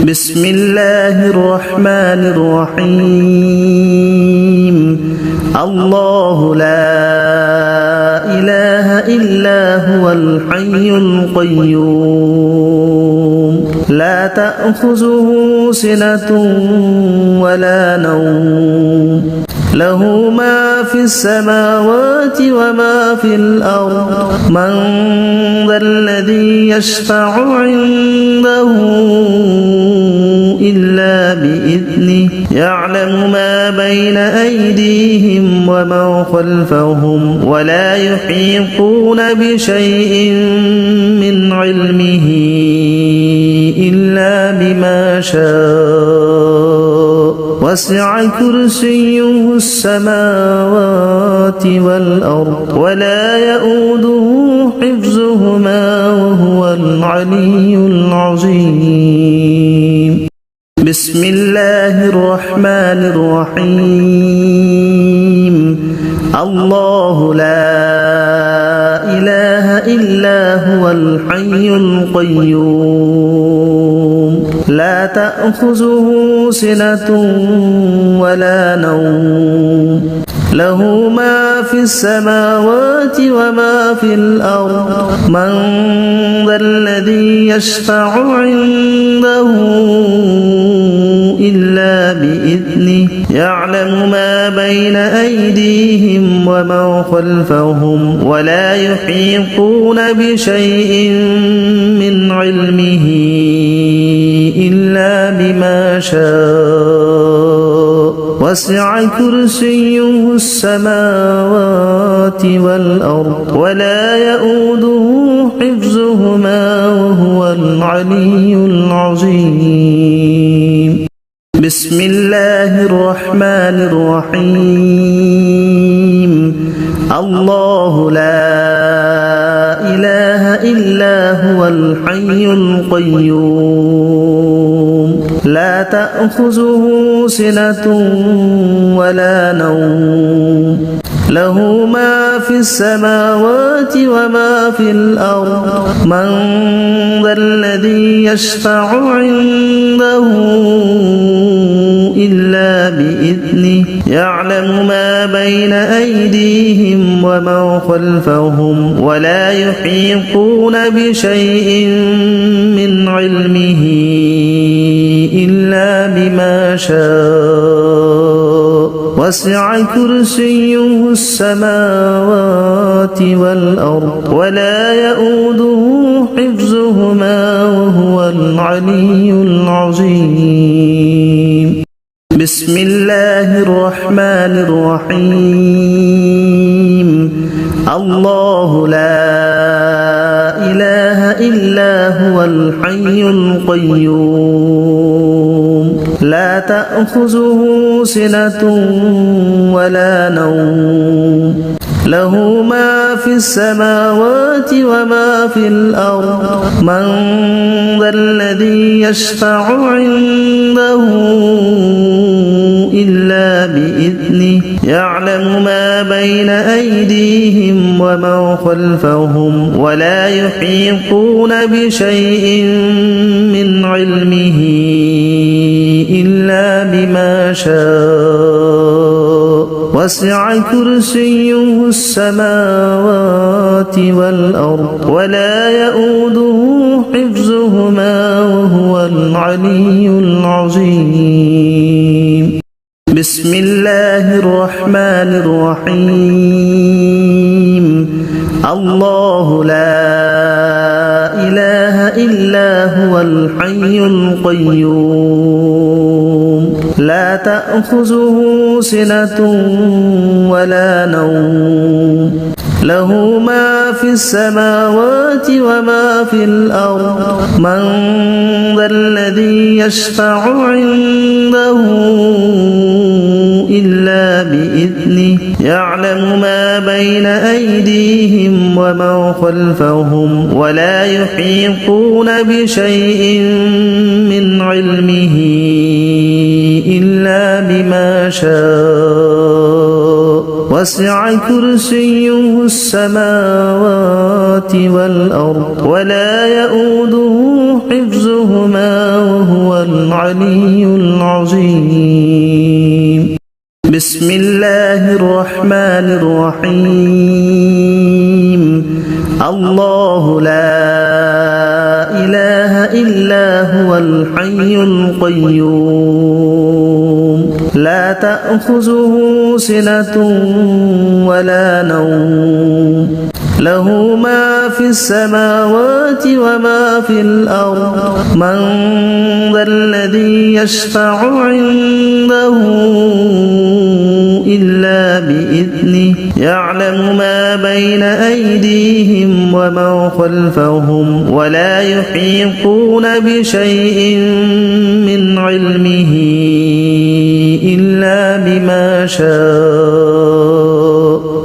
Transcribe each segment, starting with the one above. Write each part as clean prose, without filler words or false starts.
بسم الله الرحمن الرحيم الله لا إله إلا هو الحي القيوم لا تأخذه سنة ولا نوم له ما في السماوات وما في الأرض من ذا الذي يشفع عنده إلا بإذنه يعلم ما بين أيديهم وما خلفهم ولا يحيطون بشيء من علمه إلا بما شاء وسع كرسيه السماوات والأرض ولا يؤوده حفظهما وهو العلي العظيم بسم الله الرحمن الرحيم الله لا إله إلا هو الحي القيوم لا تأخذه سنة ولا نوم له ما في السماوات وما في الأرض من ذا الذي يشفع عنده إلا بإذنه يعلم ما بين أيديهم وما خلفهم ولا يحيطون بشيء من علمه إلا بما شاء وسع كرسيه السماوات والأرض ولا يؤوده حفظهما وهو العلي العظيم بسم الله الرحمن الرحيم الله لا إله إلا هو الحي القيوم لا تأخذه سنة ولا نوم له ما في السماوات وما في الأرض من ذا الذي يشفع عنده إلا بإذنه يعلم ما بين أيديهم وما خلفهم ولا يحيطون بشيء من علمه إلا بما شاء وسع كرسيه السماوات والأرض ولا يؤوده حفظهما وهو العلي العظيم بسم الله الرحمن الرحيم الله لا إله إلا هو الحي القيوم لا تأخذه سنة ولا نوم له ما في السماوات وما في الأرض من ذا الذي يشفع عنده إلا بإذنه يعلم ما بين أيديهم وما خلفهم ولا يحيطون بشيء من علمه إلا بما شاء وسع كرسيه السماوات والأرض ولا يؤوده حفظهما وهو العلي العظيم بسم الله الرحمن الرحيم الله لا إله إلا هو الحي القيوم لا تأخذه سنة ولا نوم له ما في السماوات وما في الأرض من ذا الذي يشفع عنده إلا بإذنه يعلم ما بين أيديهم وما خلفهم ولا يحيطون بشيء من علمه إلا بما شاء وسع كرسيه السماوات والأرض ولا يؤوده حفظهما وهو العلي العظيم بسم الله الرحمن الرحيم الله لا إله إلا هو الحي القيوم لا تأخذه سنة ولا نوم له ما في السماوات وما في الأرض من ذا الذي يشفع عنده إلا بإذنه يعلم ما بين أيديهم وما خلفهم ولا يحيطون بشيء من علمه إلا بما شاء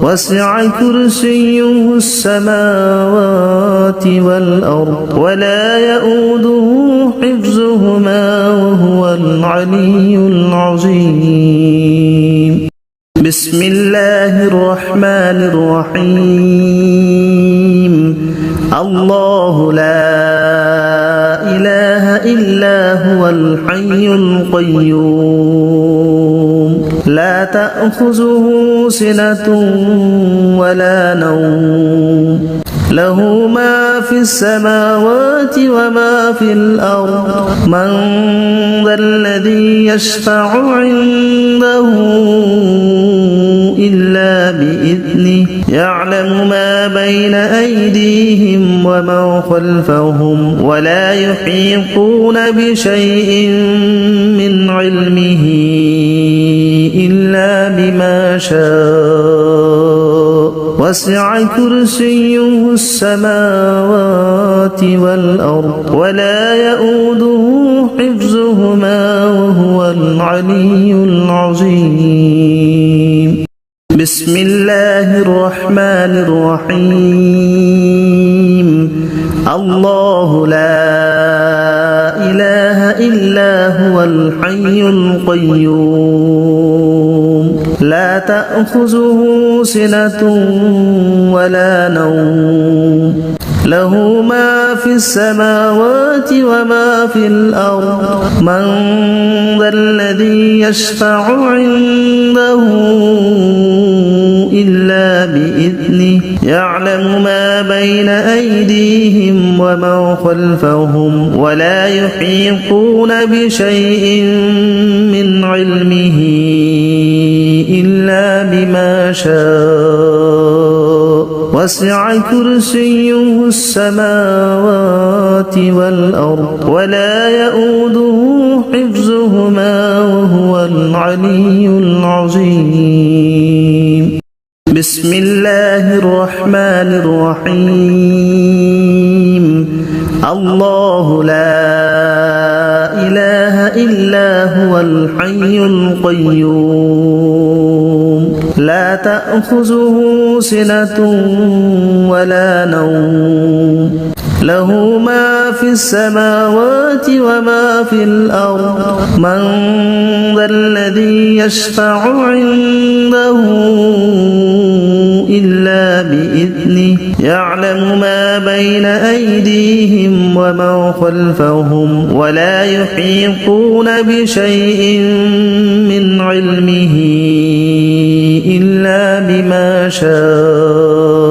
وسع كرسيه السماوات والأرض ولا يؤوده حفظهما وهو العلي العظيم بسم الله الرحمن الرحيم الله لا إله إلا هو الحي القيوم لا تأخذه سنة ولا نوم له ما في السماوات وما في الأرض من ذا الذي يشفع عنده إلا بإذنه يعلم ما بين أيديهم وما خلفهم ولا يحيطون بشيء من علمه إلا بما شاء وسع كرسيه السماوات والأرض ولا يؤوده حفظهما وهو العلي العظيم بسم الله الرحمن الرحيم الله لا إله إلا هو الحي القيوم لا تأخذه سنة ولا نوم له ما في السماوات وما في الأرض من ذا الذي يشفع عنده إلا بإذنه يعلم ما بين أيديهم وما خلفهم ولا يحيطون بشيء من علمه إلا بما شاء وسع كرسيه السماوات والأرض ولا يؤوده حفظهما وهو العلي العظيم بسم الله الرحمن الرحيم الله لا إله إلا هو الحي القيوم لا تأخذه سنة ولا نوم له ما في السماوات وما في الأرض من ذا الذي يشفع عنده إلا بإذنه يعلم ما بين أيديهم وما خلفهم ولا يحيطون بشيء من علمه إلا بما شاء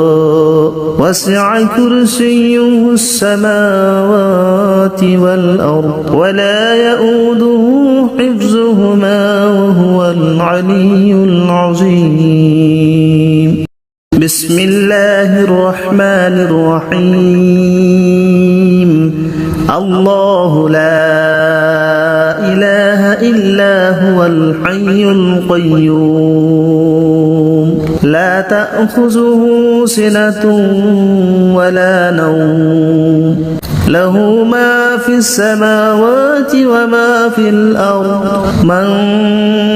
وسع كرسيه السماوات والأرض ولا يؤوده حفظهما وهو العلي العظيم بسم الله الرحمن الرحيم الله لا إله إلا هو الحي القيوم لا تأخذه سنة ولا نوم له ما في السماوات وما في الأرض من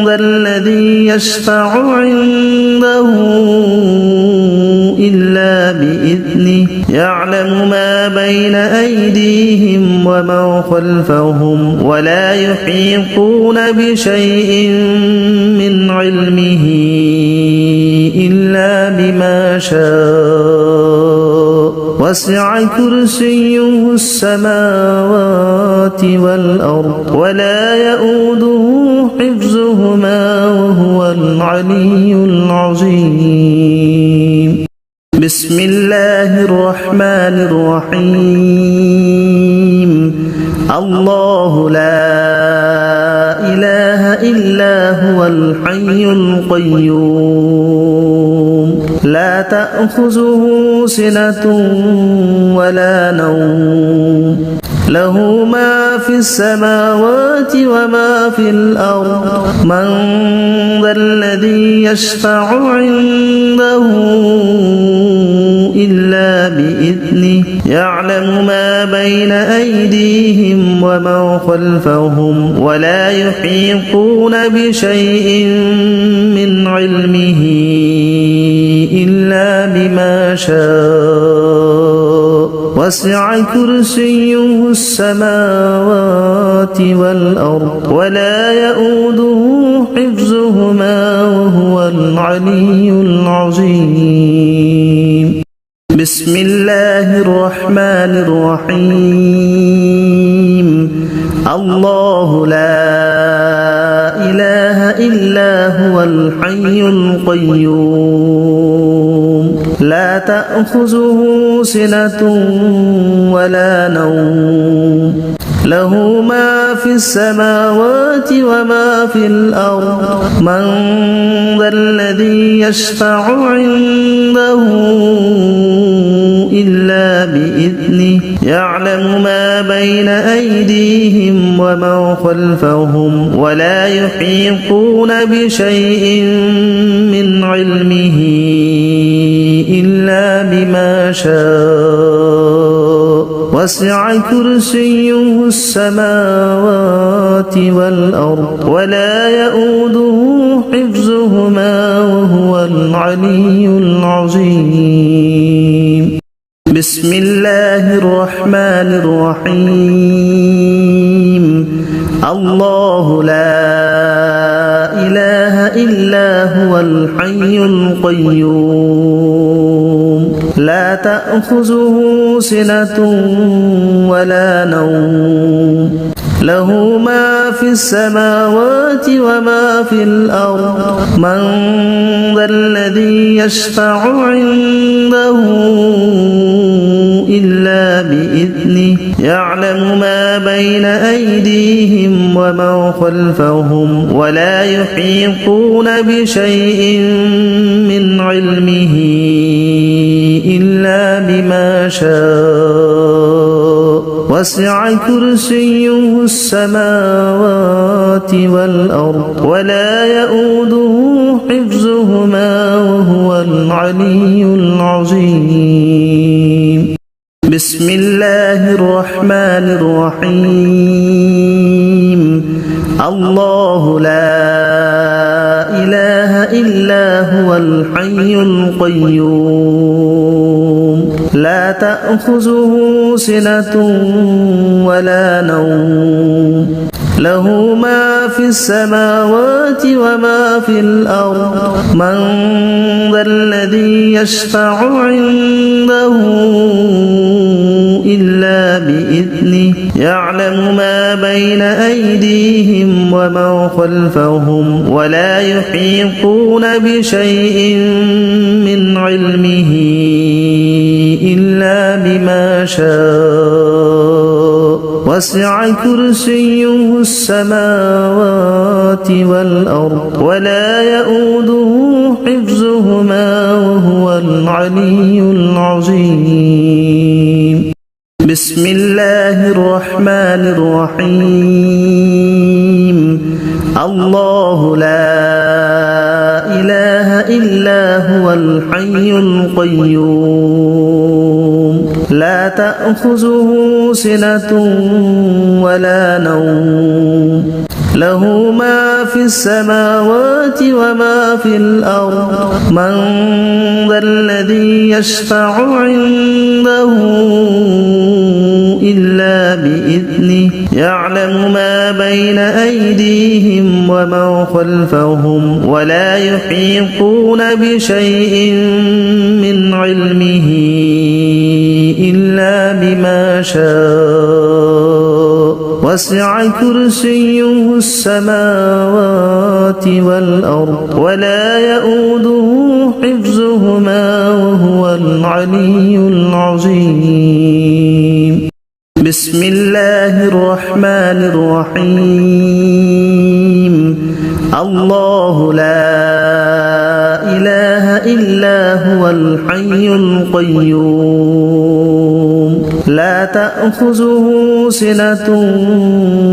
ذا الذي يشفع عنده إلا بإذنه يعلم ما بين أيديهم وما خلفهم ولا يحيطون بشيء من علمه إلا بما شاء وسع كرسيه السماوات والأرض ولا يؤوده حفظهما وهو العلي العظيم بسم الله الرحمن الرحيم الله لا إله إلا هو الحي القيوم لا تأخذه سنة ولا نوم له ما في السماوات وما في الأرض من ذا الذي يشفع عنده إلا بإذنه يعلم ما بين أيديهم وما خلفهم ولا يحيطون بشيء من علمه إلا بما شاء وسع كرسيه السماوات والأرض ولا يؤوده حفظهما وهو العلي العظيم بسم الله الرحمن الرحيم الله لا إله إلا هو الحي القيوم لا تأخذه سنة ولا نوم له ما في السماوات وما في الأرض من ذا الذي يشفع عنده إلا بإذنه يعلم ما بين أيديهم وما خلفهم ولا يحيطون بشيء من علمه إلا بما شاء وسع كرسيه السماوات والأرض ولا يؤوده حفظهما وهو العلي العظيم بسم الله الرحمن الرحيم الله لا إله إلا هو الحي القيوم لا تأخذه سنة ولا نوم له ما في السماوات وما في الأرض من ذا الذي يشفع عنده إلا بإذنه يعلم ما بين أيديهم وما خلفهم ولا يحيطون بشيء من علمه إلا بما شاء وسع كرسيه السماوات والأرض ولا يؤوده حفظهما وهو العلي العظيم بسم الله الرحمن الرحيم الله لا إله إلا هو الحي القيوم لا تأخذه سنة ولا نوم له ما في السماوات وما في الأرض من ذا الذي يشفع عنده إلا بإذنه يعلم ما بين أيديهم وما خلفهم ولا يحيطون بشيء من علمه إلا بما شاء وسع كرسيه السماوات والأرض ولا يؤوده حفظهما وهو العلي العظيم بسم الله الرحمن الرحيم الله لا إله إلا هو الحي القيوم لا تأخذه سنة ولا نوم له ما في السماوات وما في الأرض من ذا الذي يشفع عنده إلا بإذنه يعلم ما بين أيديهم وما خلفهم ولا يحيطون بشيء من علمه بما شاء وسع كرسيه السماوات والأرض ولا يؤوده حفظهما وهو العلي العظيم بسم الله الرحمن الرحيم الله لا إله إلا هو الحي القيوم لا تأخذه سنة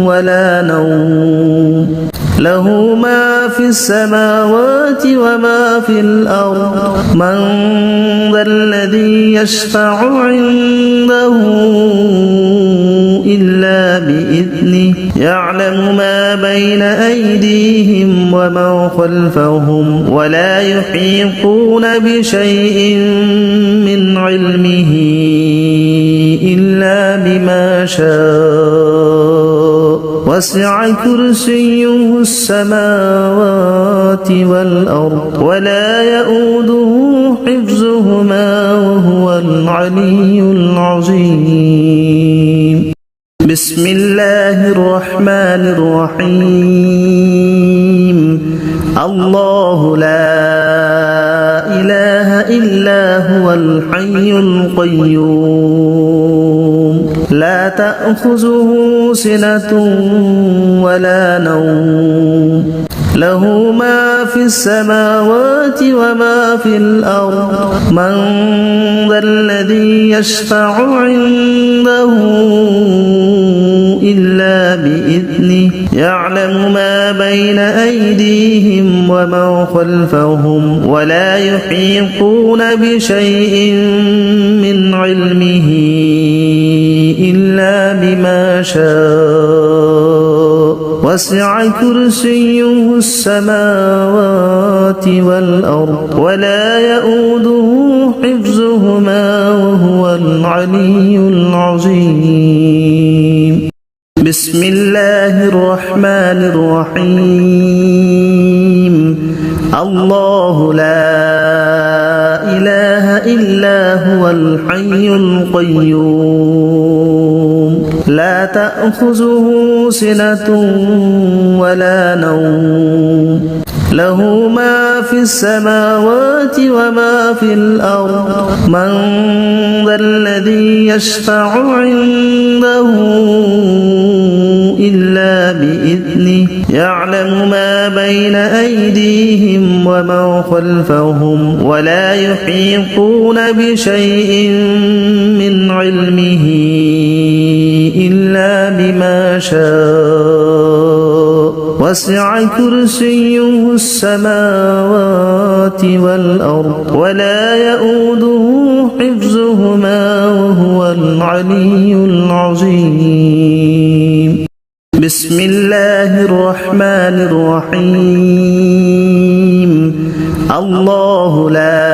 ولا نوم له ما في السماوات وما في الأرض من ذا الذي يشفع عنده إلا بإذنه يعلم ما بين أيديهم وما خلفهم ولا يحيطون بشيء من علمه إلا بما شاء وسع كرسيه السماوات والأرض ولا يؤوده حفظهما وهو العلي العظيم بسم الله الرحمن الرحيم الله لا إله إلا هو الحي القيوم لا تأخذه سنة ولا نوم له ما في السماوات وما في الأرض من ذا الذي يشفع عنده إلا بإذنه يعلم ما بين أيديهم وما خلفهم ولا يحيطون بشيء من علمه إلا بما شاء وسع كرسيه السماوات والأرض ولا يؤوده حفظهما وهو العلي العظيم بسم الله الرحمن الرحيم الله لا إله إلا هو الحي القيوم لا تأخذه سنة ولا نوم له ما في السماوات وما في الأرض من ذا الذي يشفع عنده إلا بإذنه يعلم ما بين أيديهم وما خلفهم ولا يحيطون بشيء من علمه إلا بما شاء وسع كرسيه السماوات والأرض ولا يؤوده حفظهما وهو العلي العظيم بسم الله الرحمن الرحيم الله لا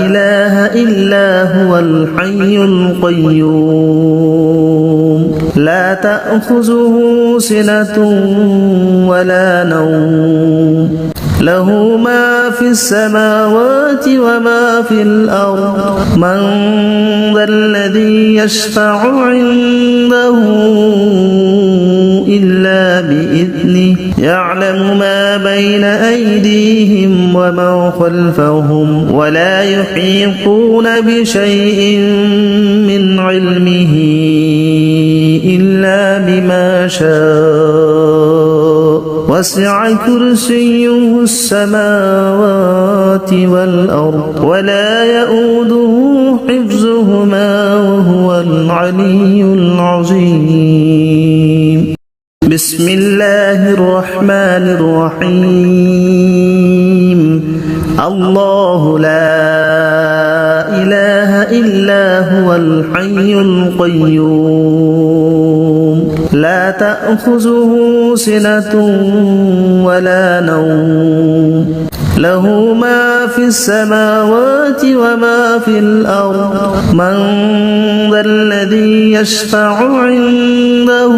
إله إلا هو الحي القيوم لا تأخذه سنة ولا نوم له ما في السماوات وما في الأرض من ذا الذي يشفع عنده إلا بإذنه يعلم ما بين أيديهم وما خلفهم ولا يحيطون بشيء من علمه إلا بما شاء وسع كرسيه السماوات والأرض ولا يؤوده حفظهما وهو العلي العظيم بسم الله الرحمن الرحيم الله لا إله إلا هو الحي القيوم لا تأخذه سنة ولا نوم له ما في السماوات وما في الأرض من ذا الذي يشفع عنده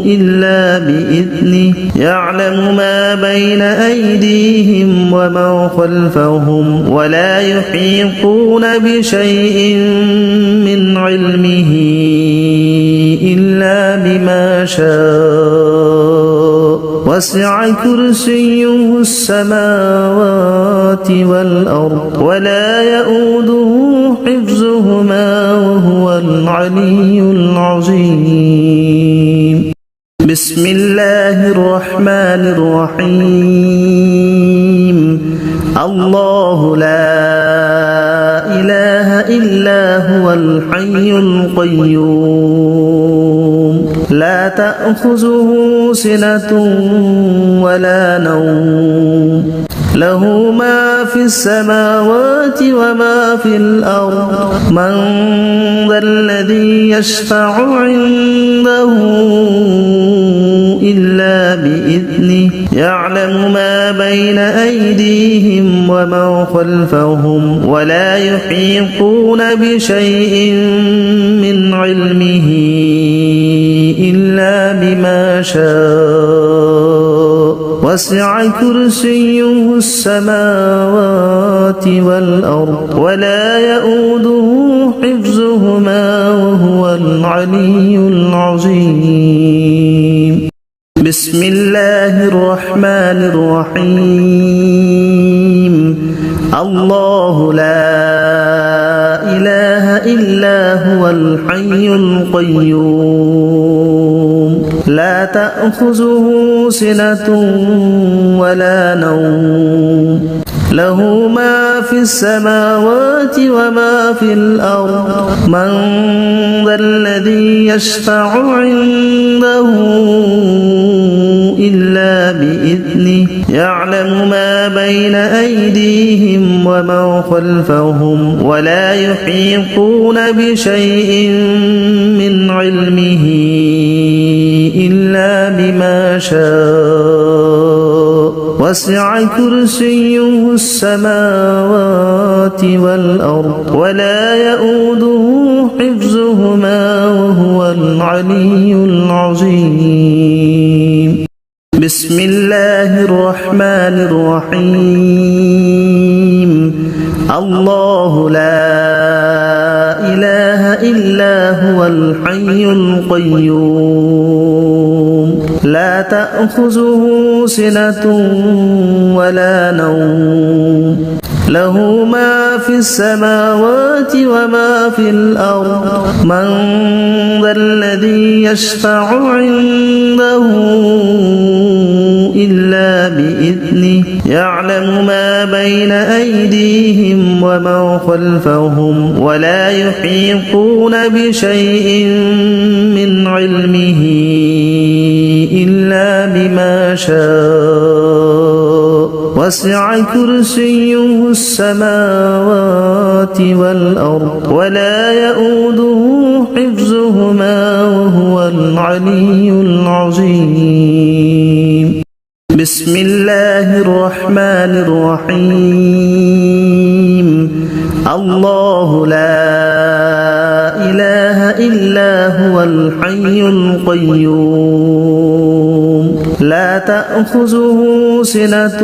إلا بإذنه بإذنه يعلم ما بين أيديهم وما خلفهم ولا يحيطون بشيء من علمه إلا بما شاء وسع كرسيه السماوات والأرض ولا يؤوده حفظهما وهو العلي العظيم بسم الله الرحمن الرحيم الله لا إله إلا هو الحي القيوم لا تأخذه سنة ولا نوم له ما في السماوات وما في الأرض من ذا الذي يشفع عنده إلا بإذنه يعلم ما بين أيديهم وما خلفهم ولا يحيطون بشيء من علمه إلا بما شاء وسع كرسيه السماوات والأرض ولا يؤوده حفظهما وهو العلي العظيم بسم الله الرحمن الرحيم الله لا إله إلا هو الحي القيوم لا تأخذه سنة ولا نوم له ما في السماوات وما في الأرض من ذا الذي يشفع عنده إلا بإذنه يعلم ما بين أيديهم وما خلفهم ولا يحيطون بشيء من علمه إلا بما شاء وسع كرسيه السماوات والأرض ولا يؤوده حفظهما وهو العلي العظيم بسم الله الرحمن الرحيم الله لا إله إلا هو الحي القيوم لا تأخذه سنة ولا نوم له ما في السماوات وما في الأرض من ذا الذي يشفع عنده إلا بإذنه يعلم ما بين أيديهم وما خلفهم ولا يحيطون بشيء من علمه إلا بما شاء وسع كرسيه السماوات والأرض ولا يؤوده حفظهما وهو العلي العظيم بسم الله الرحمن الرحيم الله لا إله إلا هو الحي القيوم لا تأخذه سنة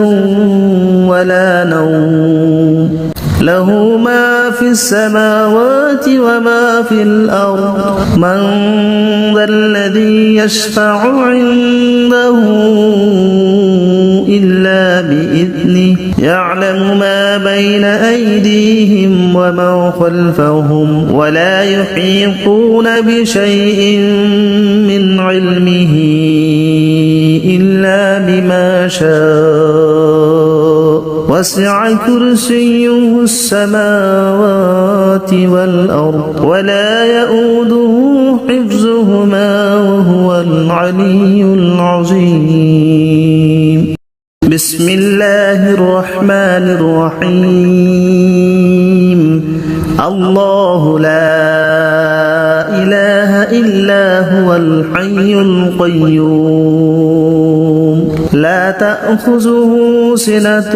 ولا نوم له ما في السماوات وما في الأرض من ذا الذي يشفع عنده إلا بإذنه يعلم ما بين أيديهم وما خلفهم ولا يحيطون بشيء من علمه إلا بما شاء وسع كرسيه السماوات والأرض ولا يؤوده حفظهما وهو العلي العظيم بسم الله الرحمن الرحيم الله لا إله إلا هو الحي القيوم لا تأخذه سنة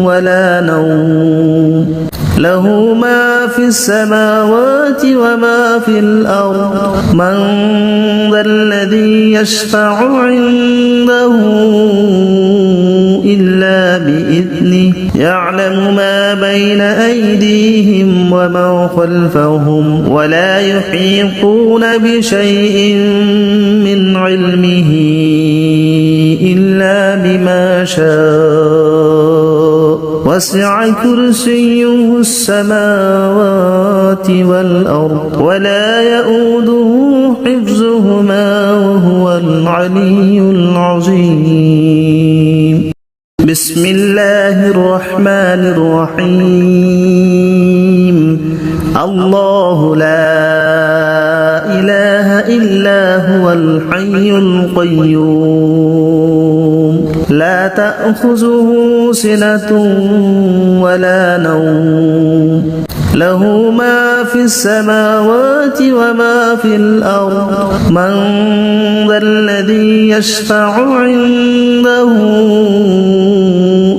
ولا نوم له ما في السماوات وما في الأرض من ذا الذي يشفع عنده إلا بإذنه يعلم ما بين أيديهم وما خلفهم ولا يحيطون بشيء من علمه إلا بما شاء وسع كرسيه السماوات والأرض ولا يؤوده حفظهما وهو العلي العظيم بسم الله الرحمن الرحيم الله لا إله إلا هو الحي القيوم لا تأخذه سنة ولا نوم له ما في السماوات وما في الأرض من ذا الذي يشفع عنده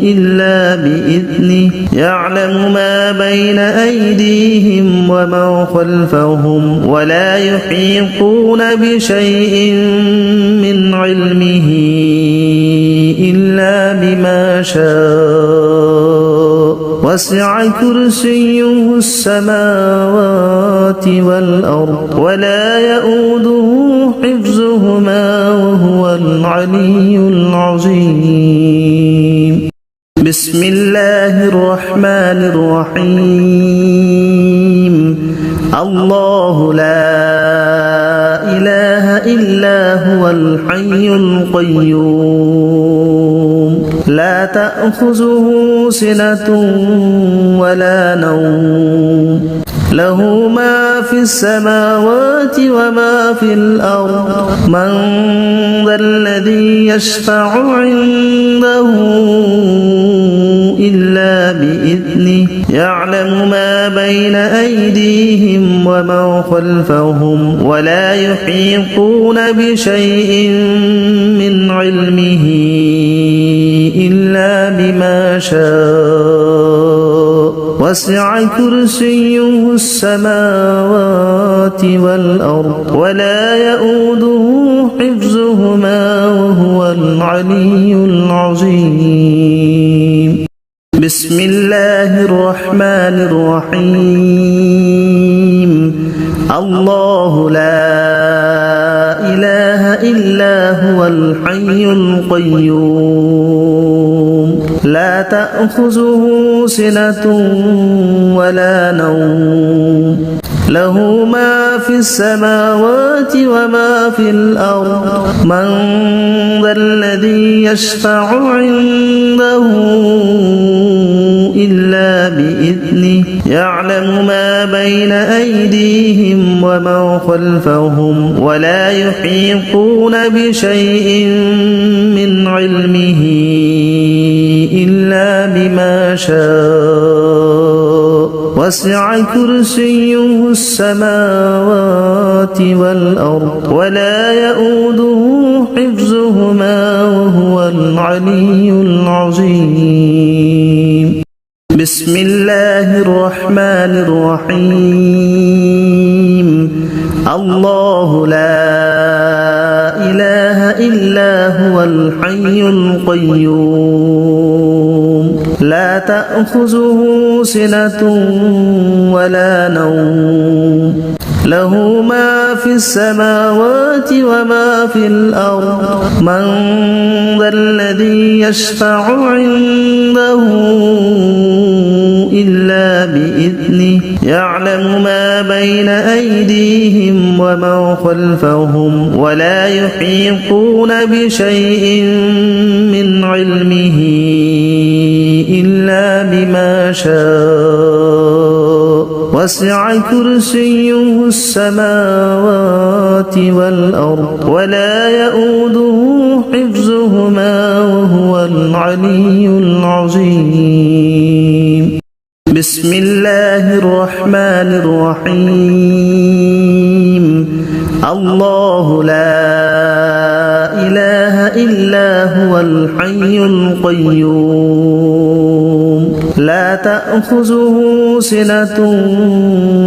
إلا بإذنه يعلم ما بين أيديهم وما خلفهم ولا يحيطون بشيء من علمه إلا بما شاء وسع كرسيه السماوات والأرض ولا يؤوده حفظهما وهو العلي العظيم بسم الله الرحمن الرحيم الله لا إله إلا هو الحي القيوم لا تأخذه سنة ولا نوم له ما في السماوات وما في الأرض من ذا الذي يشفع عنده إلا بإذنه يعلم ما بين أيديهم وما خلفهم ولا يحيطون بشيء من علمه إلا بما شاء وسع كرسيه السماوات والأرض ولا يؤوده حفظهما وهو العلي العظيم بسم الله الرحمن الرحيم الله لا إله إلا هو الحي القيوم لا تأخذه سنة ولا نوم له ما في السماوات وما في الأرض من ذا الذي يشفع عنده إلا بإذنه يعلم ما بين أيديهم وما خلفهم ولا يحيطون بشيء من علمه إلا بما شاء وسع كرسيه السماوات والأرض ولا يؤوده حفظهما وهو العلي العظيم بسم الله الرحمن الرحيم الله لا إله إلا هو الحي القيوم لا تأخذه سنة ولا نوم له ما في السماوات وما في الأرض من ذا الذي يشفع عنده إلا بإذنه يعلم ما بين أيديهم وما خلفهم ولا يحيطون بشيء من علمه إلا بما شاء وسع كرسيه السماوات والأرض ولا يؤوده حفظهما وهو العلي العظيم بسم الله الرحمن الرحيم الله لا إله إلا هو الحي القيوم لا تأخذه سنة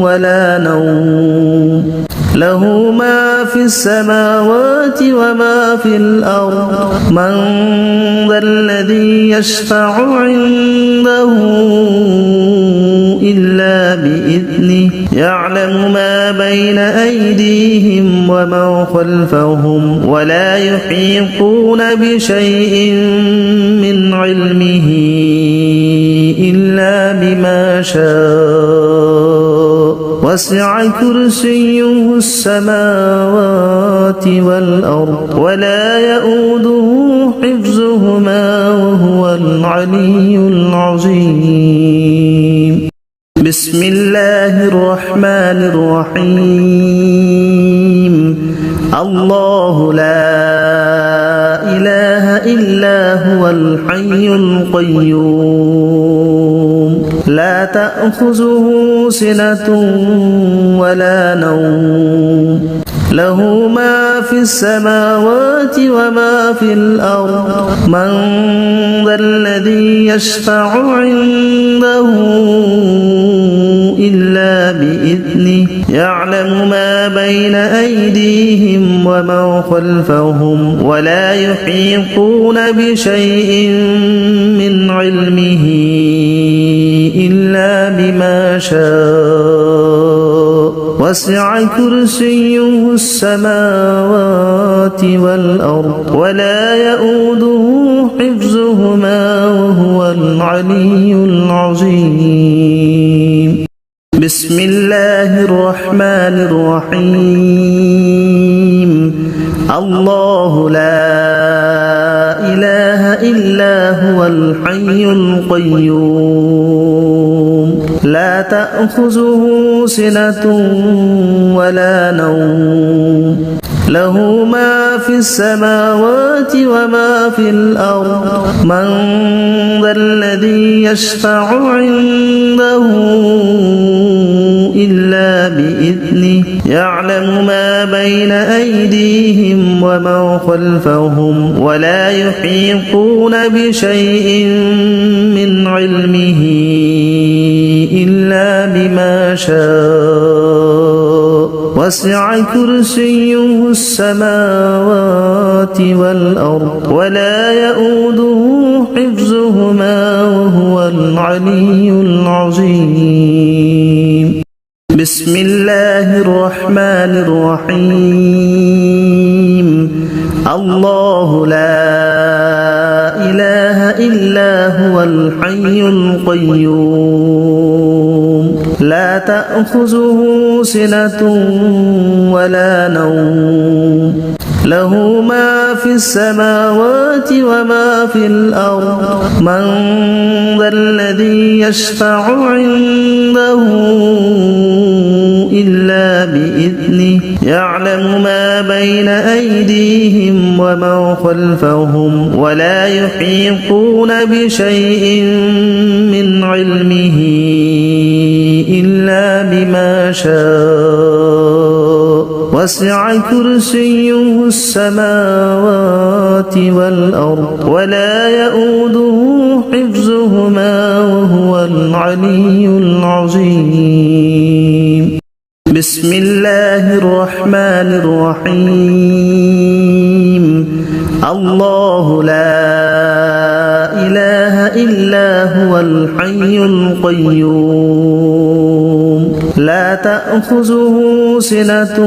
ولا نوم له ما في السماوات وما في الأرض من ذا الذي يشفع عنده إلا بإذنه يعلم ما بين أيديهم وما خلفهم ولا يحيطون بشيء من علمه إلا بما شاء وسع كرسيه السماوات والأرض ولا يؤوده حفظهما وهو العلي العظيم بسم الله الرحمن الرحيم الله لا إله إلا هو الحي القيوم لا تأخذه سنة ولا نوم له ما في السماوات وما في الأرض من ذا الذي يشفع عنده إلا بإذنه يعلم ما بين أيديهم وما خلفهم ولا يحيطون بشيء من علمه إلا بما شاء وسع كرسيه السماوات والأرض ولا يؤوده حفظهما وهو العلي العظيم بسم الله الرحمن الرحيم الله لا إله إلا هو الحي القيوم لا تأخذه سنة ولا نوم له ما في السماوات وما في الأرض من ذا الذي يشفع عنده إلا بإذنه يعلم ما بين أيديهم وما خلفهم ولا يحيطون بشيء من علمه إلا بما شاء وسع كرسيه السماوات والأرض ولا يؤوده حفظهما وهو العلي العظيم بسم الله الرحمن الرحيم الله لا إله إلا هو الحي القيوم لا تأخذه سنة ولا نوم له ما في السماوات وما في الأرض من ذا الذي يشفع عنده إلا بإذنه يعلم ما بين أيديهم وما خلفهم ولا يحيطون بشيء من علمه إلا بما شاء وسع كرسيه السماوات والأرض ولا يؤوده حفظهما وهو العلي العظيم بسم الله الرحمن الرحيم الله لا إله إلا هو الحي القيوم لا تأخذه سنة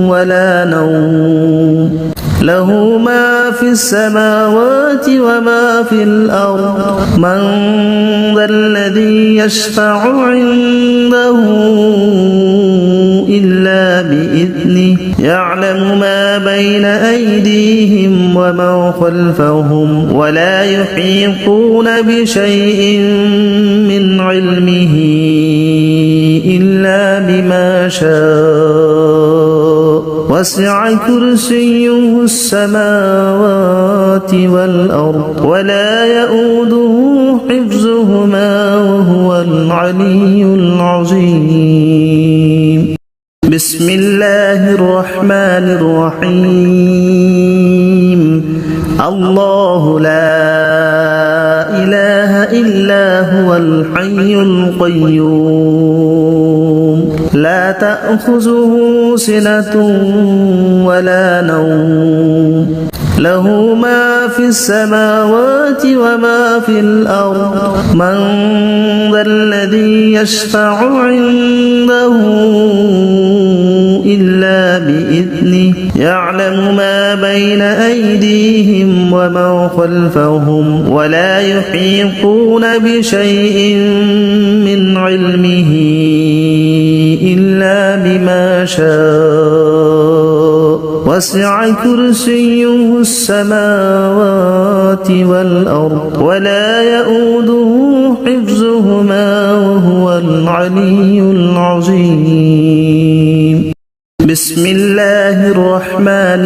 ولا نوم له ما في السماوات وما في الأرض من ذا الذي يشفع عنده إلا بإذنه يعلم ما بين أيديهم وما خلفهم ولا يحيطون بشيء من علمه إلا بما شاء وسع كرسيه السماوات والأرض ولا يؤوده حفظهما وهو العلي العظيم بسم الله الرحمن الرحيم الله لا إله إلا هو الحي القيوم لا تأخذه سنة ولا نوم له ما في السماوات وما في الأرض من ذا الذي يشفع عنده إلا بإذنه يعلم ما بين أيديهم وما خلفهم ولا يحيطون بشيء من علمه إلا بما شاء وسع كرسيه السماوات والأرض ولا يؤوده حفظهما وهو العلي العظيم بسم الله الرحمن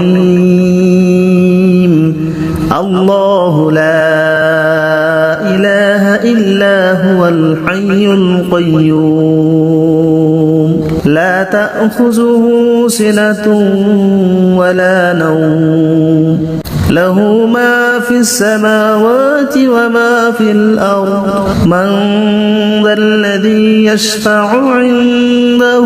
الرحيم الله لا إله إلا هو الحي القيوم لا تأخذه سنة ولا نوم له ما في السماوات وما في الأرض من ذا الذي يشفع عنده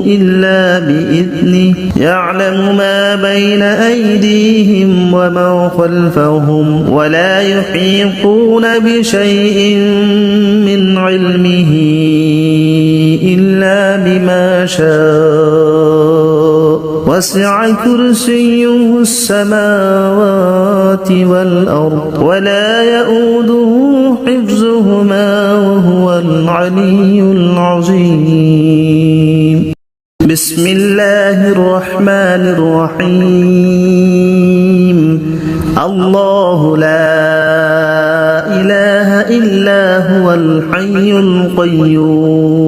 إلا بإذنه يعلم ما بين أيديهم وما خلفهم ولا يحيطون بشيء من علمه إلا بما شاء وسع كرسيه السماوات والأرض ولا يؤوده حفظهما وهو العلي العظيم بسم الله الرحمن الرحيم الله لا إله إلا هو الحي القيوم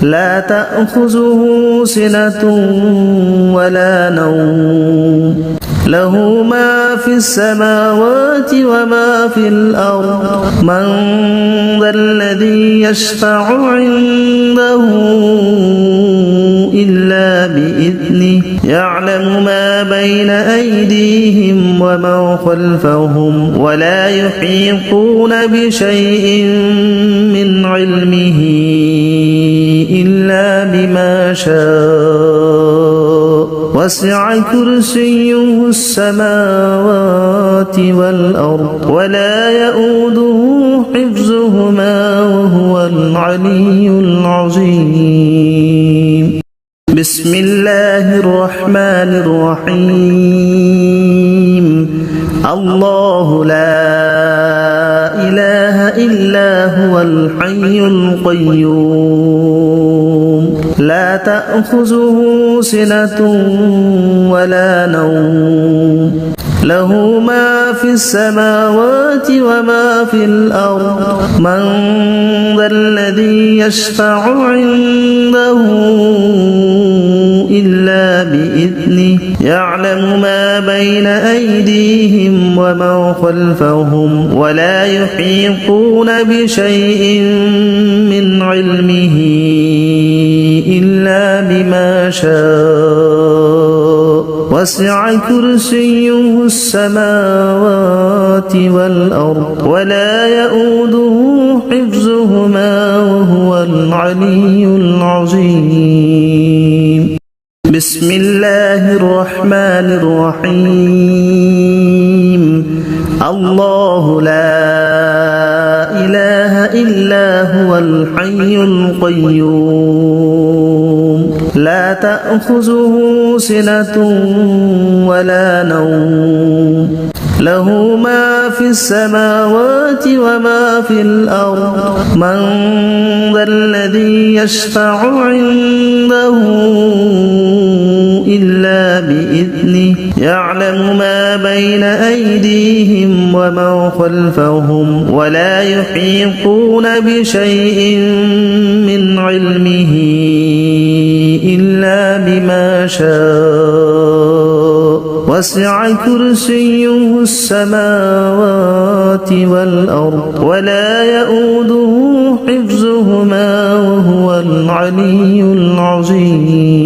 لا تأخذه سنة ولا نوم له ما في السماوات وما في الأرض من ذا الذي يشفع عنده إلا بإذنه يعلم ما بين أيديهم وما خلفهم ولا يحيطون بشيء من علمه إلا بما شاء وسع كرسيه السماوات والأرض ولا يؤوده حفظهما وهو العلي العظيم بسم الله الرحمن الرحيم الله لا إله إلا هو الحي القيوم لا تأخذه سنة ولا نوم له ما في السماوات وما في الأرض من ذا الذي يشفع عنده إلا بإذنه يعلم ما بين أيديهم وما خلفهم ولا يحيطون بشيء من علمه إلا بما شاء وسع كرسيه السماوات والأرض ولا يؤوده حفظهما وهو العلي العظيم بسم الله الرحمن الرحيم الله لا إله إلا هو الحي القيوم لا تأخذه سنة ولا نوم له ما في السماوات وما في الأرض من ذا الذي يشفع عنده إلا بإذنه يعلم ما بين أيديهم وما خلفهم ولا يحيطون بشيء من علمه إلا بما شاء وسع كرسيه السماوات والأرض ولا يؤوده حفظهما وهو العلي العظيم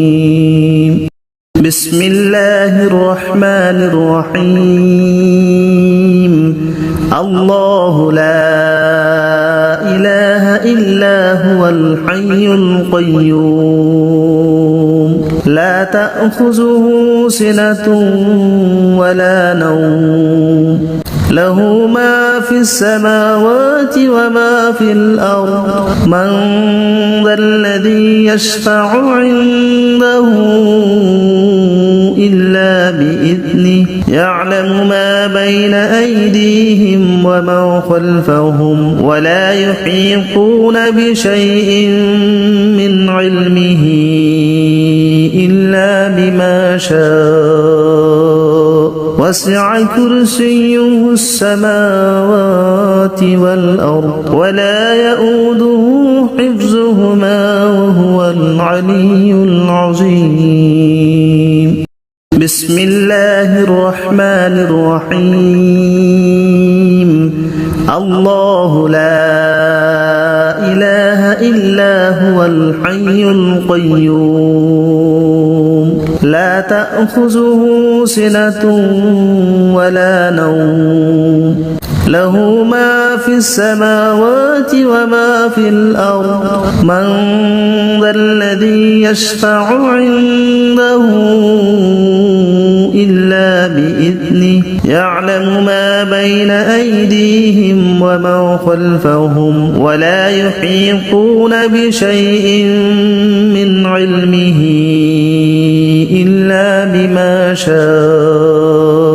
بسم الله الرحمن الرحيم الله لا إله إلا هو الحي القيوم لا تأخذه سنة ولا نوم له ما في السماوات وما في الأرض من ذا الذي يشفع عنده إلا بإذنه يعلم ما بين أيديهم وما خلفهم ولا يحيطون بشيء من علمه إلا بما شاء وسع كرسيه السماوات والأرض ولا يؤوده حفظهما وهو العلي العظيم بسم الله الرحمن الرحيم الله لا إله إلا هو الحي القيوم لا تأخذه سنة ولا نوم له ما في السماوات وما في الأرض من ذا الذي يشفع عنده إلا بإذنه يعلم ما بين أيديهم وما خلفهم ولا يحيطون بشيء من علمه إلا بما شاء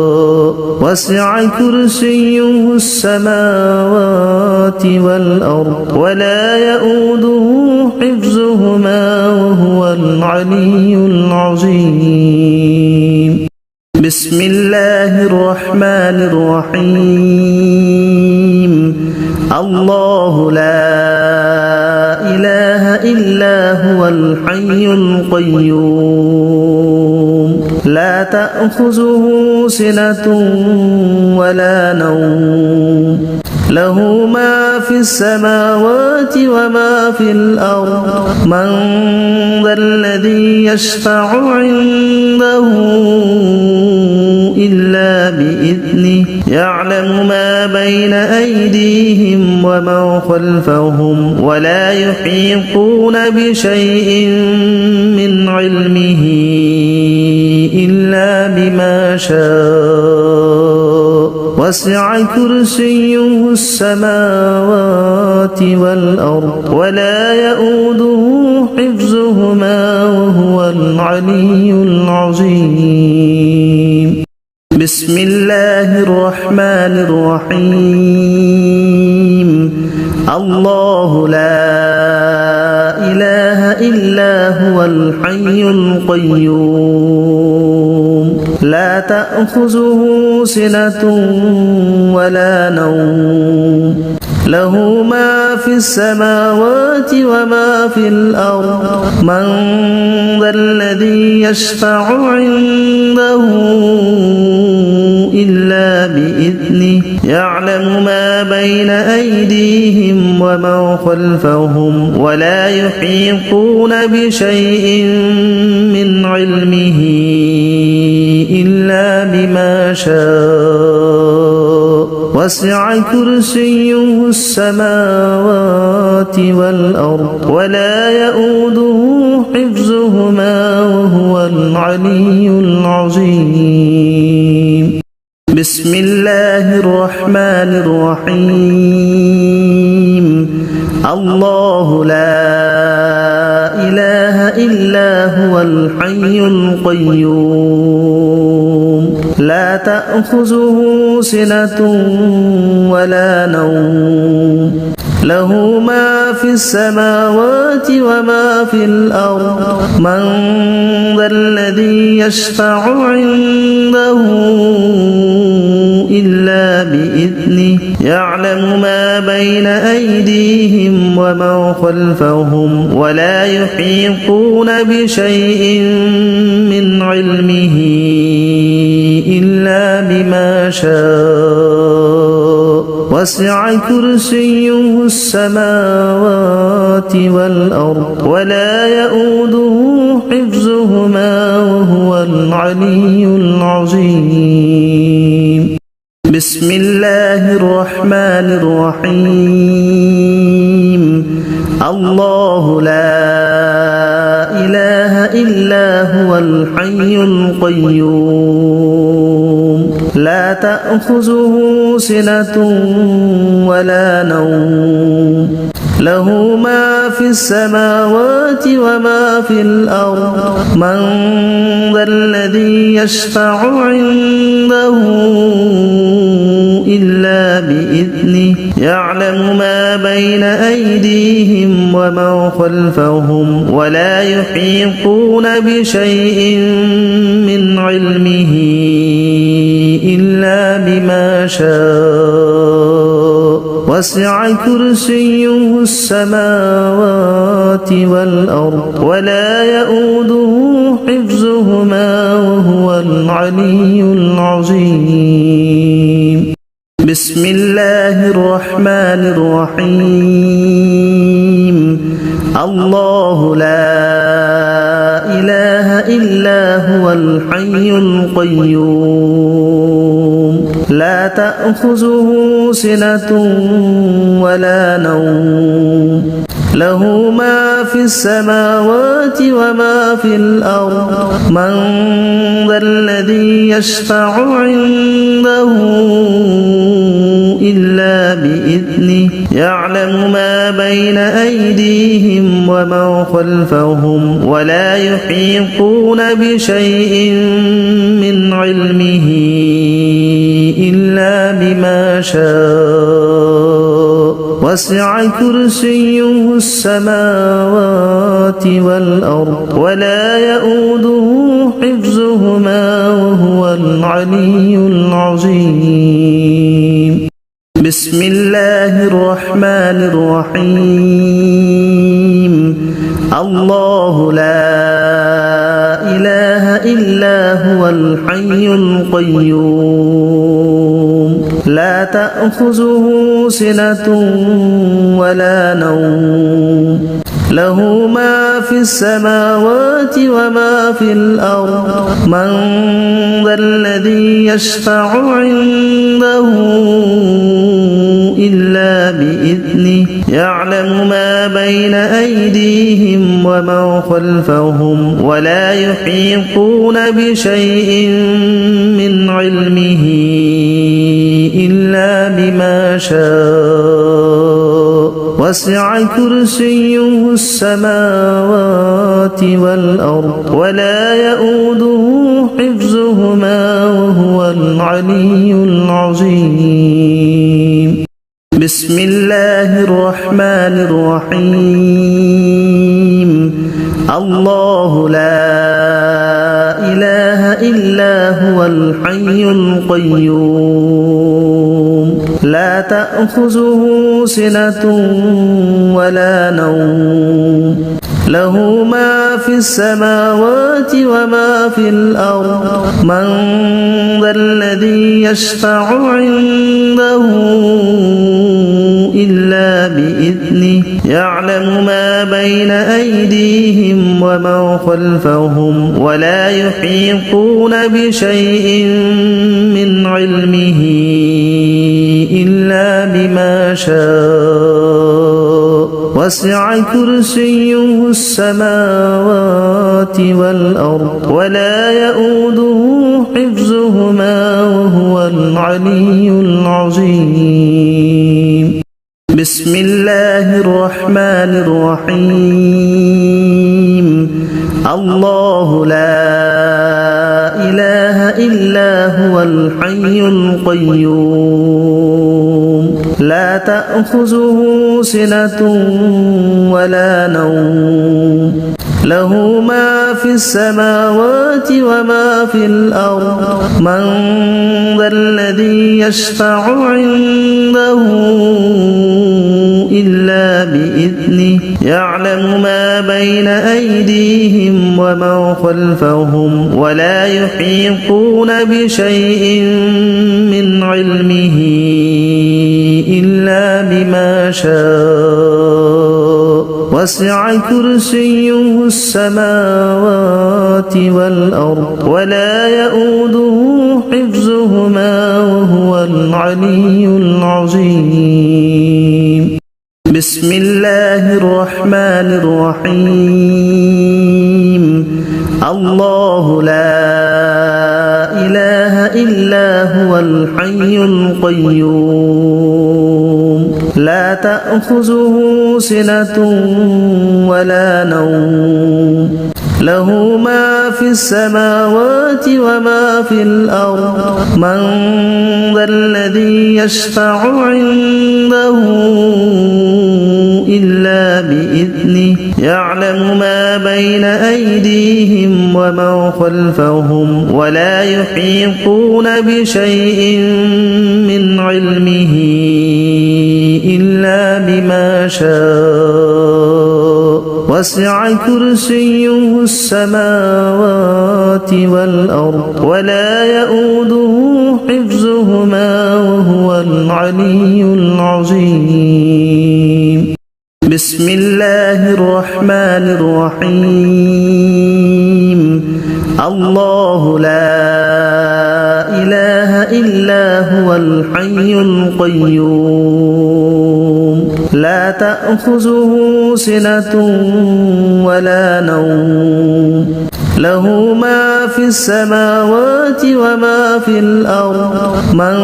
وسع كرسيه السماوات والأرض ولا يؤوده حفظهما وهو العلي العظيم بسم الله الرحمن الرحيم الله لا إله إلا هو الحي القيوم لا تأخذه سنة ولا نوم له ما في السماوات وما في الأرض من ذا الذي يشفع عنده إلا بإذنه يعلم ما بين أيديهم وما خلفهم ولا يحيطون بشيء من علمه إلا بما شاء وسع كرسيه السماوات والأرض ولا يؤوده حفظهما وهو العلي العظيم بسم الله الرحمن الرحيم الله لا إله إلا هو الحي القيوم لا تأخذه سنة ولا نوم له ما في السماوات وما في الأرض من ذا الذي يشفع عنده إلا بإذنه يعلم ما بين أيديهم وما خلفهم ولا يحيطون بشيء من علمه إلا بما شاء وسع كرسيه السماوات والأرض ولا يؤوده حفظهما وهو العلي العظيم بسم الله الرحمن الرحيم الله لا إله إلا هو الحي القيوم لا تأخذه سنة ولا نوم له ما في السماوات وما في الأرض من ذا الذي يشفع عنده إلا بإذنه يعلم ما بين أيديهم وما خلفهم ولا يحيطون بشيء من علمه إلا بما شاء وسع كرسيه السماوات والأرض ولا يؤوده حفظهما وهو العلي العظيم بسم الله الرحمن الرحيم الله لا إله إلا هو الحي القيوم لا تأخذه سنة ولا نوم له ما في السماوات وما في الأرض من ذا الذي يشفع عنده إلا بإذنه يعلم ما بين أيديهم وما خلفهم ولا يحيطون بشيء من علمه إلا بما شاء وسع كرسيه السماوات والأرض ولا يؤوده حفظهما وهو العلي العظيم بسم الله الرحمن الرحيم الله لا إله إلا هو الحي القيوم لا تأخذه سنة ولا نوم له ما في السماوات وما في الأرض من ذا الذي يشفع عنده إلا بإذنه يعلم ما بين أيديهم وما خلفهم ولا يحيطون بشيء من علمه إلا بما شاء وسع كرسيه السماوات والأرض ولا يؤوده حفظهما وهو العلي العظيم بسم الله الرحمن الرحيم الله لا إله إلا هو الحي القيوم لا تأخذه سنة ولا نوم له ما في السماوات وما في الأرض من ذا الذي يشفع عنده إلا بإذنه يعلم ما بين أيديهم وما خلفهم ولا يحيطون بشيء من علمه إلا بما شاء وسع كرسيه السماوات والأرض ولا يؤوده حفظهما وهو العلي العظيم بسم الله الرحمن الرحيم الله لا إله إلا هو الحي القيوم لا تأخذه سنة ولا نوم له ما في السماوات وما في الأرض من ذا الذي يشفع عنده إلا بإذنه يعلم ما بين أيديهم وما خلفهم ولا يحيطون بشيء من علمه إلا بما شاء وسع كرسيه السماوات والأرض ولا يؤوده حفظهما وهو العلي العظيم بسم الله الرحمن الرحيم الله لا إله إلا هو الحي القيوم لا تأخذه سنة ولا نوم له ما في السماوات وما في الأرض من ذا الذي يشفع عنده إلا بإذنه يعلم ما بين أيديهم وما خلفهم ولا يحيطون بشيء من علمه إلا بما شاء وسع كرسيه السماوات والأرض ولا يؤوده حفظهما وهو العلي العظيم بسم الله الرحمن الرحيم الله لا إله إلا هو الحي القيوم لا تأخذه سنة ولا نوم له ما في السماوات وما في الأرض من ذا الذي يشفع عنده إلا بإذنه يعلم ما بين أيديهم وما خلفهم ولا يحيطون بشيء من علمه إلا بما شاء وسع كرسيه السماوات والأرض ولا يؤوده حفظهما وهو العلي العظيم بسم الله الرحمن الرحيم الله لا إله إلا هو الحي القيوم لا تأخذه سنة ولا نوم له ما في السماوات وما في الأرض من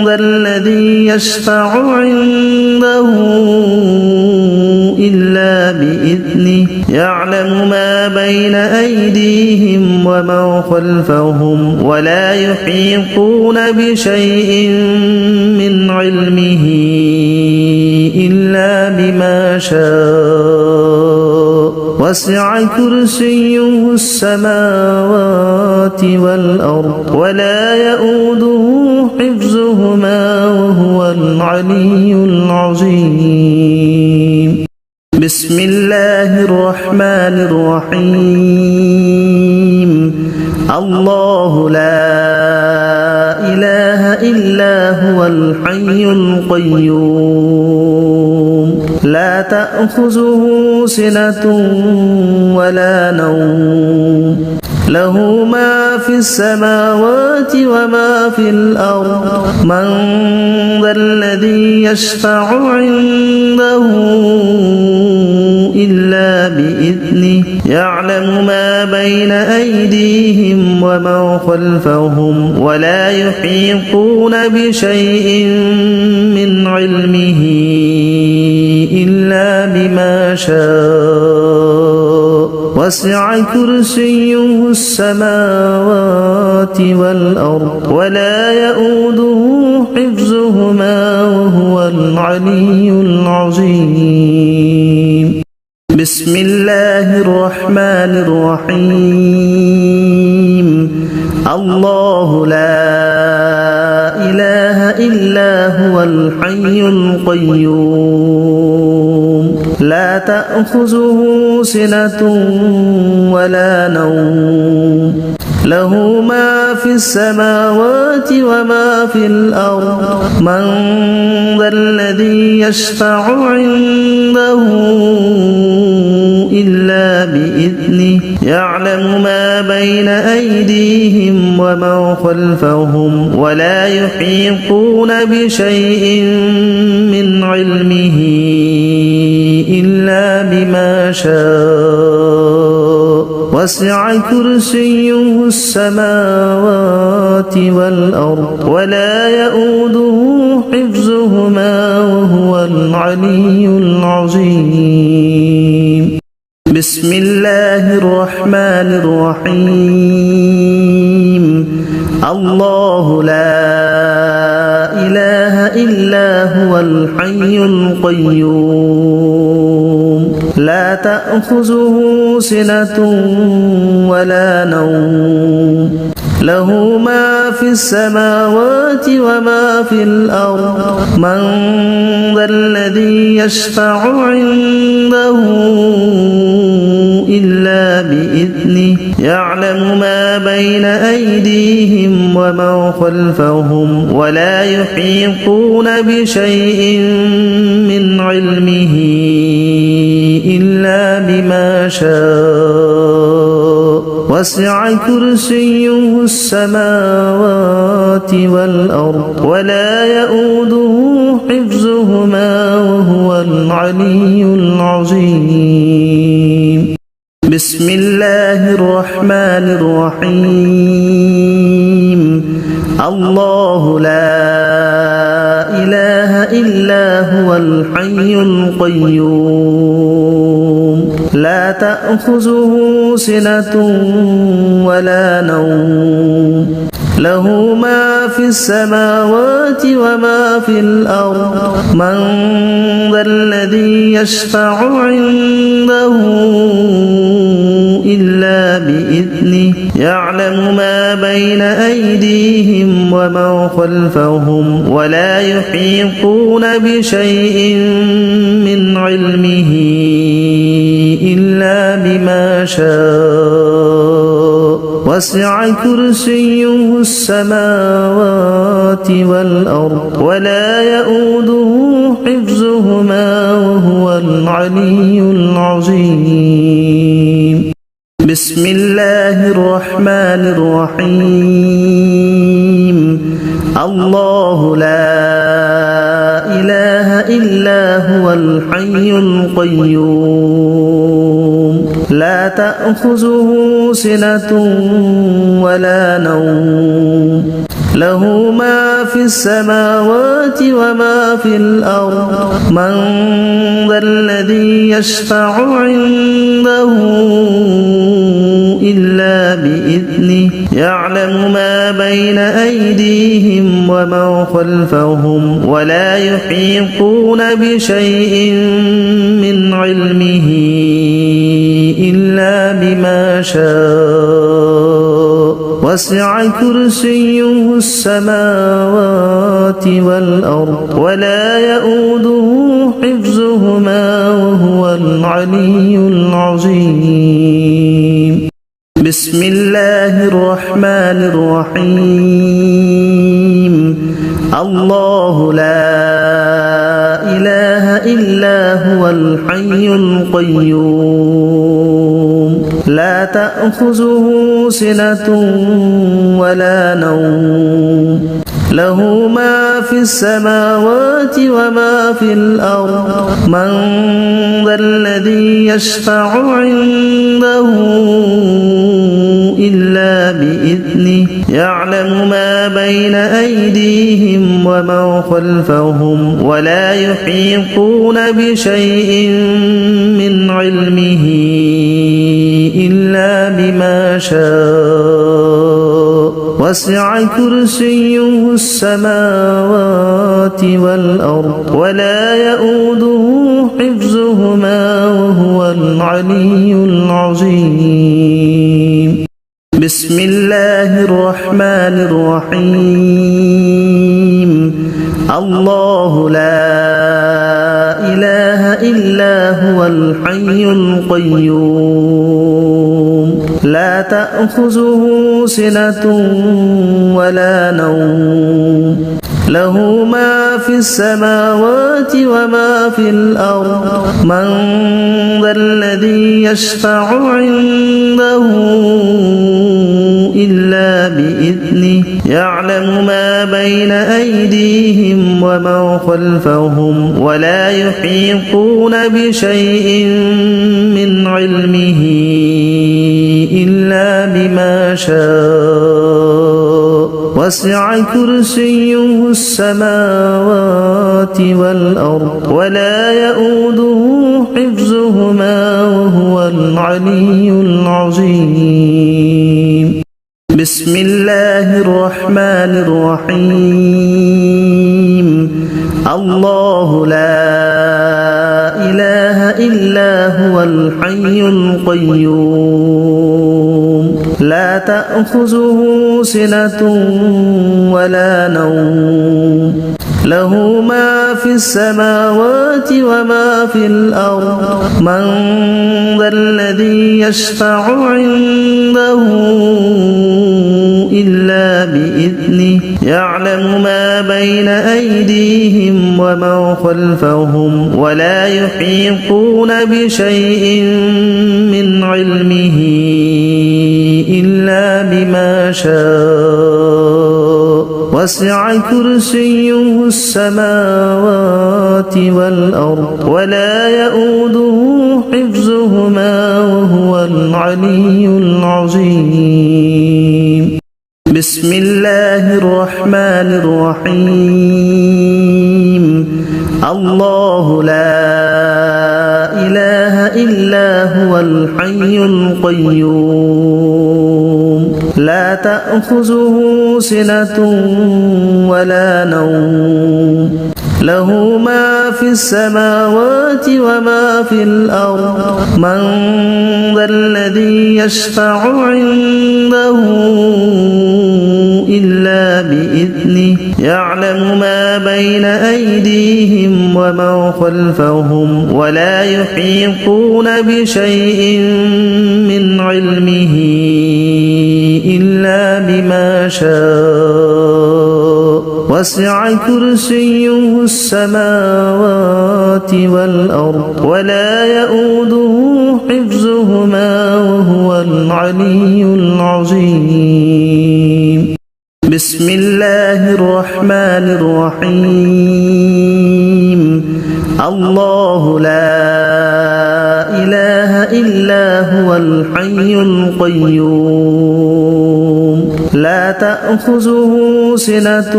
ذا الذي يشفع عنده إلا بإذنه يعلم ما بين أيديهم وما خلفهم ولا يحيطون بشيء من علمه إلا بما شاء وسع كرسيه السماوات والأرض ولا يؤوده حفظهما وهو العلي العظيم بسم الله الرحمن الرحيم الله لا إله إلا هو الحي القيوم لا تأخذه سنة ولا نوم له ما في السماوات وما في الأرض من ذا الذي يشفع عنده إلا بإذنه يعلم ما بين أيديهم وما خلفهم ولا يحيطون بشيء من علمه إلا بما شاء وسع كرسيه السماوات والأرض ولا يؤوده حفظهما وهو العلي العظيم بسم الله الرحمن الرحيم الله لا إله إلا هو الحي القيوم لا تأخذه سنة ولا نوم له ما في السماوات وما في الأرض من ذا الذي يشفع عنده إلا بإذنه يعلم ما بين أيديهم وما خلفهم ولا يحيطون بشيء من علمه إلا بما شاء وسع كرسيه السماوات والأرض ولا يؤوده حفظهما وهو العلي العظيم بسم الله الرحمن الرحيم الله لا إله إلا هو الحي القيوم لا تأخذه سنة ولا نوم له ما في السماوات وما في الأرض من ذا الذي يشفع عنده إلا بإذنه يعلم ما بين أيديهم وما خلفهم ولا يحيطون بشيء من علمه إلا بما شاء وسع كرسيه السماوات والأرض ولا يؤوده حفظهما وهو العلي العظيم بسم الله الرحمن الرحيم الله لا إله إلا هو الحي القيوم لا تأخذه سنة ولا نوم له ما في السماوات وما في الأرض من ذا الذي يشفع عنده إلا بإذنه يعلم ما بين أيديهم وما خلفهم ولا يحيطون بشيء من علمه إلا بما شاء وسع كرسيه السماوات والأرض ولا يؤوده حفظهما وهو العلي العظيم بسم الله الرحمن الرحيم الله لا إله إلا هو الحي القيوم لا تأخذه سنة ولا نوم له ما في السماوات وما في الأرض من ذا الذي يشفع عنده إلا بإذنه يعلم ما بين أيديهم وما خلفهم ولا يحيطون بشيء من علمه إلا بما شاء وسع كرسيه السماوات والأرض ولا يؤوده حفظهما وهو العلي العظيم بسم الله الرحمن الرحيم الله لا إله إلا هو الحي القيوم لا تأخذه سنة ولا نوم له ما في السماوات وما في الأرض من ذا الذي يشفع عنده إلا بإذنه يعلم ما بين أيديهم وما خلفهم ولا يحيطون بشيء من علمه إلا بما شاء وسع كرسيه السماوات والأرض ولا يؤوده حفظهما وهو العلي العظيم بسم الله الرحمن الرحيم الله لا إله إلا هو الحي القيوم لا تأخذه سنة ولا نوم له ما في السماوات وما في الأرض من ذا الذي يشفع عنده إلا بإذنه يعلم ما بين أيديهم وما خلفهم ولا يحيطون بشيء من علمه إلا بما شاء وسع كرسيه السماوات والأرض ولا يؤوده حفظهما وهو العلي العظيم بسم الله الرحمن الرحيم الله لا إله إلا هو الحي القيوم لا تأخذه سنة ولا نوم له ما في السماوات وما في الأرض من ذا الذي يشفع عنده إلا بإذنه يعلم ما بين أيديهم وما خلفهم ولا يحيطون بشيء من علمه إلا بما شاء وسع كرسيه السماوات والأرض ولا يؤوده حفظهما وهو العلي العظيم بسم الله الرحمن الرحيم الله لا إله إلا هو الحي القيوم لا تأخذه سنة ولا نوم له ما في السماوات وما في الأرض من ذا الذي يشفع عنده إلا بإذنه يعلم ما بين أيديهم وما خلفهم ولا يحيطون بشيء من علمه إلا بما شاء وسع كرسيه السماوات والأرض ولا يؤوده حفظهما وهو العلي العظيم بسم الله الرحمن الرحيم الله لا إله إلا هو الحي القيوم لا تأخذه سنة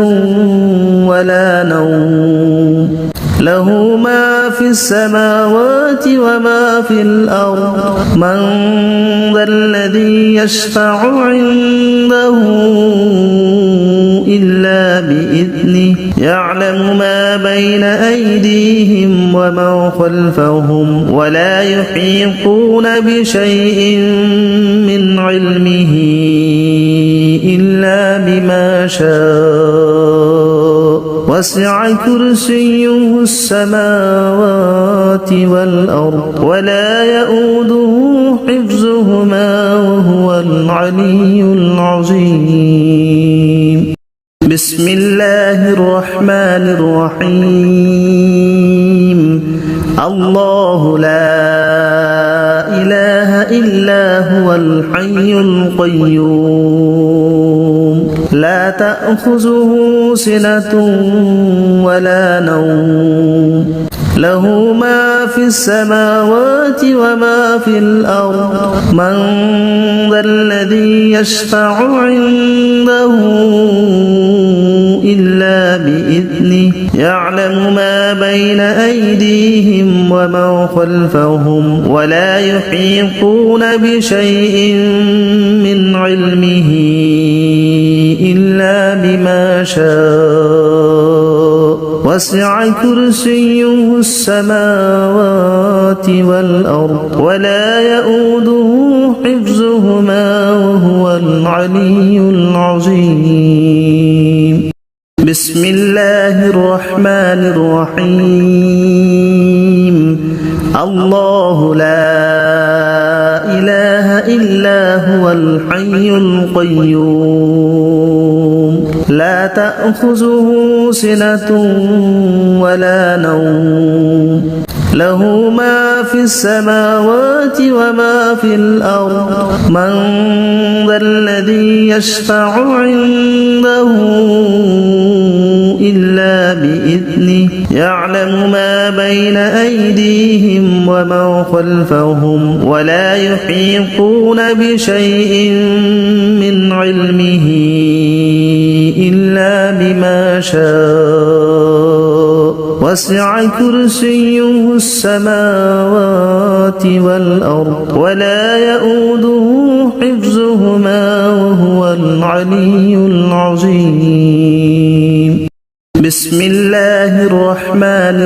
ولا نوم له ما في السماوات وما في الأرض من ذا الذي يشفع عنده إلا بإذنه يعلم ما بين أيديهم وما خلفهم ولا يحيطون بشيء من علمه إلا بما شاء وسع كرسيه السماوات والأرض ولا يؤوده حفظهما وهو العلي العظيم بسم الله الرحمن الرحيم الله لا إله إلا هو الحي القيوم لا تأخذه سنة ولا نوم له ما في السماوات وما في الأرض من ذا الذي يشفع عنده إلا بإذنه يعلم ما بين أيديهم وما خلفهم ولا يحيطون بشيء من علمه إلا بما شاء وسع كرسيه السماوات والأرض ولا يؤوده حفظهما وهو العلي العظيم بسم الله الرحمن الرحيم الله لا إله إلا هو الحي القيوم لا تأخذه سنة ولا نوم له ما في السماوات وما في الأرض من ذا الذي يشفع عنده إلا بإذنه يعلم ما بين أيديهم وما خلفهم ولا يحيطون بشيء من علمه إلا بما شاء وسع كرسيه السماوات والأرض ولا يؤوده حفظهما وهو العلي العظيم بسم الله الرحمن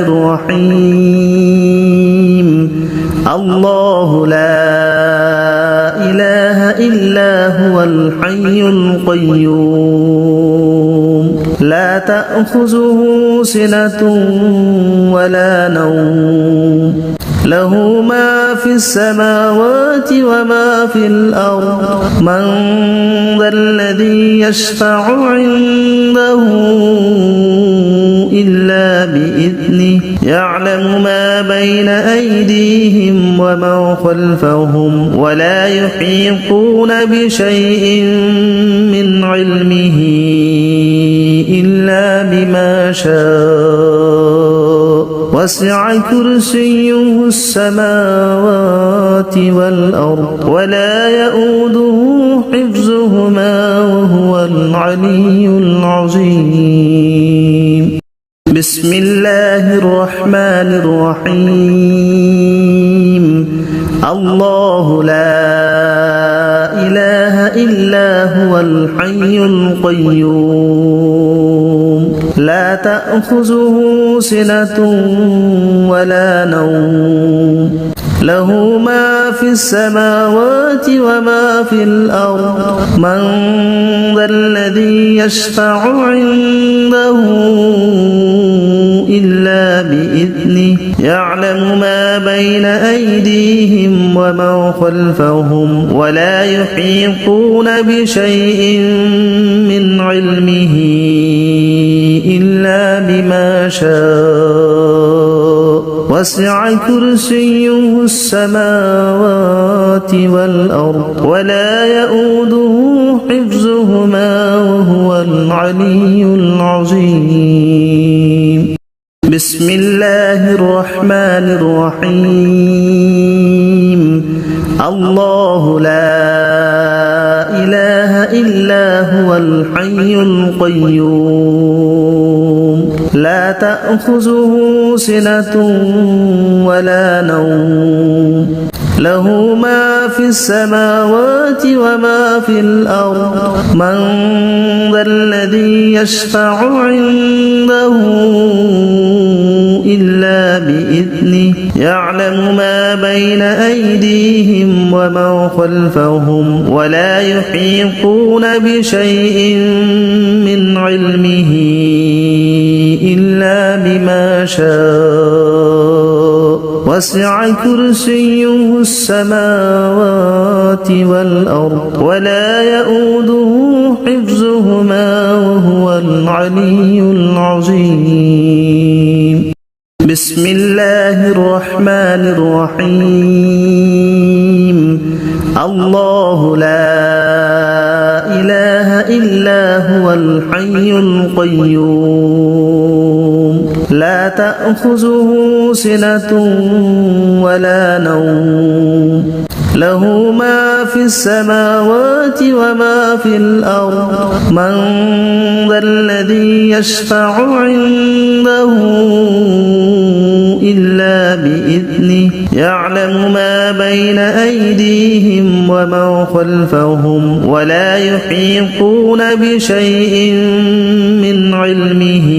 الرحيم الله لا إله إلا هو الحي القيوم لا تأخذه سنة ولا نوم له ما في السماوات وما في الأرض من ذا الذي يشفع عنده إلا بإذنه يعلم ما بين أيديهم وما خلفهم ولا يحيطون بشيء من علمه إلا بما شاء وسع كرسيه السماوات والأرض ولا يؤوده حفظهما وهو العلي العظيم بسم الله الرحمن الرحيم الله لا إله إلا هو الحي القيوم لا تأخذه سنة ولا نوم له ما في السماوات وما في الأرض من ذا الذي يشفع عنده إلا بإذنه يعلم ما بين أيديهم وما خلفهم ولا يحيطون بشيء من علمه إلا بما شاء وسع كرسيه السماوات والأرض ولا يؤوده حفظهما وهو العلي العظيم بسم الله الرحمن الرحيم الله لا إله إلا هو الحي القيوم لا تأخذه سنة ولا نوم له ما في السماوات وما في الأرض من ذا الذي يشفع عنده إلا بإذنه يعلم ما بين أيديهم وما خلفهم ولا يحيطون بشيء من علمه إلا بما شاء وسع كرسيه السماوات والأرض ولا يؤوده حفظهما وهو العلي العظيم بسم الله الرحمن الرحيم الله لا إله إلا هو الحي القيوم لا تأخذه سنة ولا نوم له ما في السماوات وما في الأرض من ذا الذي يشفع عنده إلا بإذنه يعلم ما بين أيديهم وما خلفهم ولا يحيطون بشيء من علمه